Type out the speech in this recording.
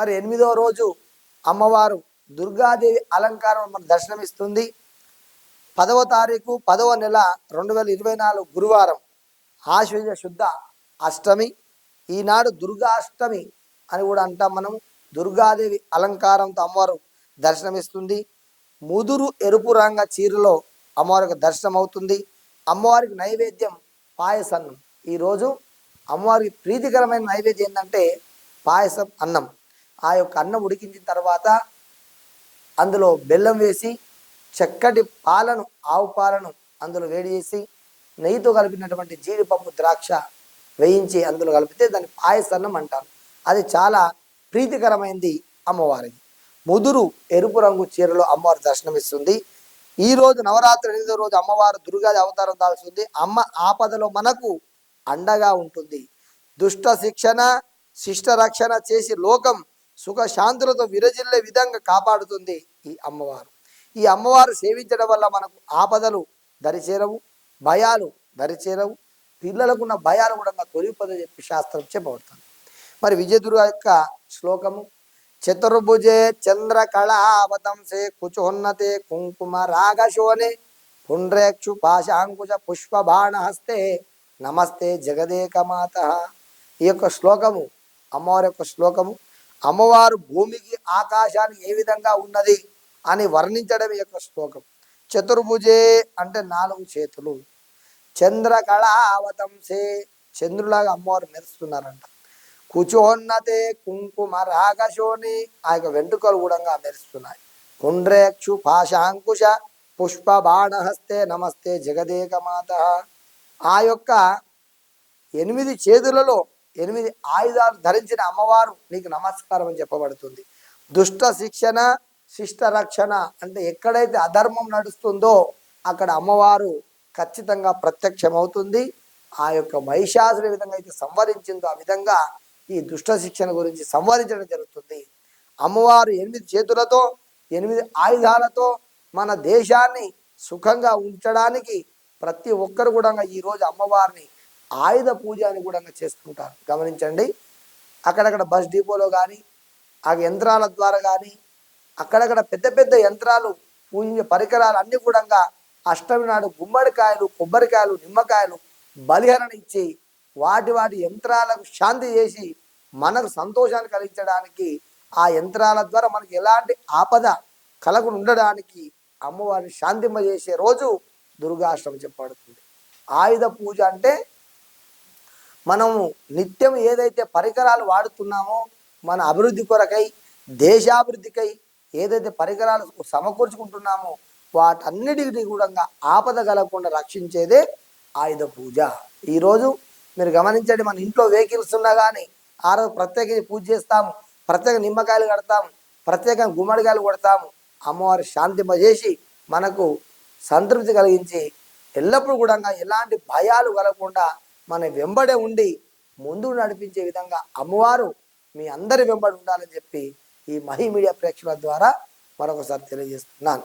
మరి 8వ రోజు అమ్మవారు దుర్గాదేవి అలంకారం మనకు దర్శనమిస్తుంది. 10వ తారీఖు 10వ నెల 2024 గురువారం ఆశ్వయుజ శుద్ధ అష్టమి. ఈనాడు దుర్గాష్టమి అని కూడా అంటాం మనం. దుర్గాదేవి అలంకారంతో అమ్మవారు దర్శనమిస్తుంది. ముదురు ఎరుపు రంగ చీరలో అమ్మవారికి దర్శనం అవుతుంది. అమ్మవారికి నైవేద్యం పాయసన్నం. ఈరోజు అమ్మవారికి ప్రీతికరమైన నైవేద్యం ఏంటంటే పాయసం, అన్నం. ఆ యొక్క అన్నం ఉడికించిన తర్వాత అందులో బెల్లం వేసి చక్కటి పాలను, ఆవు పాలను అందులో వేడి చేసి నెయ్యితో కలిపినటువంటి జీడిపప్పు, ద్రాక్ష వేయించి అందులో కలిపితే దాన్ని పాయసన్నం అంటారు. అది చాలా ప్రీతికరమైనది అమ్మవారికి. ముదురు ఎరుపు రంగు చీరలో అమ్మవారు దర్శనమిస్తుంది. ఈరోజు నవరాత్రి 8వ రోజు అమ్మవారు దుర్గాది అవతారం దాల్చుంది. అమ్మ ఆపదలో మనకు అండగా ఉంటుంది. దుష్ట శిక్షణ, శిష్ట రక్షణ చేసి లోకం సుఖ శాంతులతో విరజిల్లే విధంగా కాపాడుతుంది ఈ అమ్మవారు. ఈ అమ్మవారు సేవించడం వల్ల మనకు ఆపదలు దరిచేరవు, భయాలు దరిచేరవు, పిల్లలకున్న భయాలు కూడా తొలిపోదని చెప్పి శాస్త్రం చెప్పబడుతుంది. మరి విజయదుర్గ యొక్క శ్లోకము: చతుర్భుజే చంద్రకళావతంసే కుచోన్నతే కుంకుమ రాగశోనే పుండ్రేక్షు పాశాంకుశ పుష్పబాణహస్తే నమస్తే జగదేకమాత. ఈ యొక్క శ్లోకము అమ్మవారి యొక్క శ్లోకము. అమ్మవారు భూమికి ఆకాశానికి ఏ విధంగా ఉన్నది అని వర్ణించడం ఈ యొక్క శ్లోకం. చతుర్భుజే అంటే 4 చేతులు. చంద్రకళావతంసే చంద్రులాగా అమ్మవారు మెరుస్తున్నారంట. కుచోన్నతే కుంకుమ రాగశోని ఆ యొక్క వెంట్రుకలు కూడా మెరుస్తున్నాయి. పుండ్రేక్షు పాశాంకుశ పుష్పబాణహస్తే నమస్తే జగదేకమాత. ఆ యొక్క 8 చేతులలో 8 ఆయుధాలు ధరించిన అమ్మవారు నీకు నమస్కారం అని చెప్పబడుతుంది. దుష్ట శిక్షణ, శిష్ట రక్షణ అంటే ఎక్కడైతే అధర్మం నడుస్తుందో అక్కడ అమ్మవారు ఖచ్చితంగా ప్రత్యక్షమవుతుంది. ఆ యొక్క మహిషాసురు ఏ విధంగా అయితే సంవరించిందో ఆ విధంగా ఈ దుష్ట శిక్షణ గురించి సంవరించడం జరుగుతుంది. అమ్మవారు 8 చేతులతో 8 ఆయుధాలతో మన దేశాన్ని సుఖంగా ఉంచడానికి ప్రతి ఒక్కరు కూడా ఈరోజు అమ్మవారిని ఆయుధ పూజ అని కూడా చేస్తుంటారు. గమనించండి, అక్కడక్కడ బస్ డిపోలో కానీ ఆ యంత్రాల ద్వారా కానీ అక్కడక్కడ పెద్ద పెద్ద యంత్రాలు పూజించే పరికరాలు అన్నీ కూడా అష్టమి నాడు గుమ్మడికాయలు, కొబ్బరికాయలు, నిమ్మకాయలు బలిహరణ ఇచ్చి వాటి యంత్రాలకు శాంతి చేసి మనకు సంతోషాన్ని కలిగించడానికి ఆ యంత్రాల ద్వారా మనకి ఎలాంటి ఆపద కలగకుండా ఉండడానికి అమ్మవారిని శాంతింపజేసే రోజు దుర్గాష్టమి చెప్పబడుతుంది. ఆయుధ పూజ అంటే మనము నిత్యం ఏదైతే పరికరాలు వాడుతున్నామో మన అభివృద్ధి కొరకై, దేశాభివృద్ధికై ఏదైతే పరికరాలు సమకూర్చుకుంటున్నామో వాటన్నిటిని కూడా ఆపద కలగకుండా రక్షించేదే ఆయుధ పూజ. ఈరోజు మీరు గమనించండి, మన ఇంట్లో వెహికల్స్ ఉన్నా కానీ ఆ రోజు ప్రత్యేకంగా పూజ చేస్తాము, ప్రత్యేక నిమ్మకాయలు కడతాము, ప్రత్యేకంగా గుమ్మడికాయలు కొడతాము. అమ్మవారి శాంతింపజేసి మనకు సంతృప్తి కలిగించి ఎల్లప్పుడూ కూడా ఎలాంటి భయాలు కలగకుండా మన వెంబడే ఉండి ముందుకు నడిపించే విధంగా అమ్మవారు మీ అందరి వెంబడి ఉండాలని చెప్పి ఈ మహి మీడియా ప్రేక్షకుల ద్వారా మరొకసారి తెలియజేస్తున్నాను.